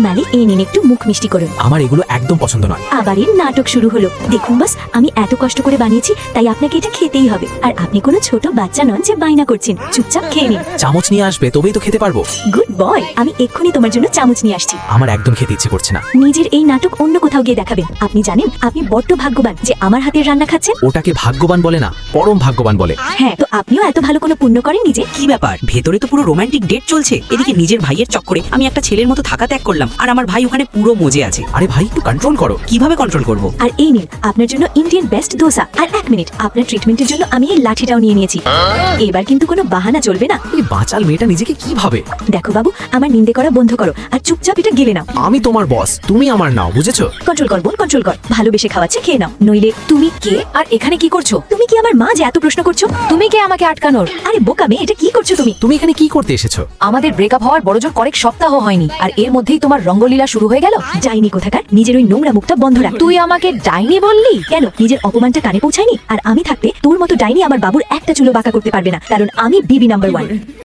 মালিক এই নিন একটু মুখ মিষ্টি করুন। আমার এগুলো একদম পছন্দ নয়। আবার এর নাটক শুরু হলো। দেখুন বাস, আমি এত কষ্ট করে বানিয়েছি, তাই আপনাকে এটা খেতেই হবে। আর আপনি কোনো ছোট বাচ্চা নন যে বায়না করছেন। চুপচাপ খেয়ে নিন। চামচ নিয়ে আসবে, তবেই তো খেতে পারবো। গুড বয়, আমি এক্ষুনি তোমার জন্য চামচ নিয়ে আসছি। আমার একদম খেতে ইচ্ছে করছে না। নিজের এই নাটক অন্য কোথাও গিয়ে দেখাবেন। আপনি জানেন আপনি বড্ড ভাগ্যবান যে আমার হাতের রান্না খাচ্ছেন। ওটাকে ভাগ্যবান বলে না, পরম ভাগ্যবান বলে। হ্যাঁ, তো আপনিও এত ভালো কোনো পুণ্য করেননি যে? কি ব্যাপার, ভেতরে তো পুরো রোমান্টিক ডেট চলছে, এদিকে নিজের ভাইয়ের চক্করে আমি একটা ছেলের মতো থাকা ত্যাগ করলাম, আর আমার ভাই ওখানে পুরো মজে আছে। আরে ভাই, একটু কন্ট্রোল করো। কিভাবে কন্ট্রোল করব? আর এই নিন আপনার জন্য ইন্ডিয়ান বেস্ট দোসা। আর 1 মিনিট, আপনার ট্রিটমেন্টের জন্য আমি এই লাঠিটাও নিয়ে নিয়েছি। এবার কিন্তু কোনো বাহানা চলবে না। এই বাচাল মেয়েটা নিজেকে কি ভাবে? দেখো বাবু, আমার নিন্দে করা বন্ধ করো আর চুপচাপ এটা গিলে নাও। আমি তোমার বস, তুমি আমার নাও, বুঝেছো? কন্ট্রোল কর বোন, কন্ট্রোল কর। ভালোবেসে খাওয়াচ্ছে, খেয়ে নাও, নইলে। তুমি কে আর এখানে কি করছো? তুমি কি আমার মা যে এত প্রশ্ন করছো? তুমি কে আমাকে আটকানোর? আরে বোকা মেয়ে, এটা কি করছো তুমি? তুমি এখানে কি করতে এসেছো? আমাদের ব্রেকআপ হওয়ার বড়জোর কয়েক সপ্তাহ হয়নি, আর এর মধ্যেই তোমার রঙ্গলীলা শুরু হয়ে গেল। যাইনি কোথাকার, নিজের ওই নোংরা মুখটা বন্ধ রাখ। তুই আমাকে ডাইনি বললি? কেন, নিজের অপমানটা কানে পৌঁছায়নি? আর আমি থাকতে তোর মতো ডাইনি আমার বাবুর একটা চুলো বাঁকা করতে পারবে না, কারণ আমি বিবি নাম্বার 1।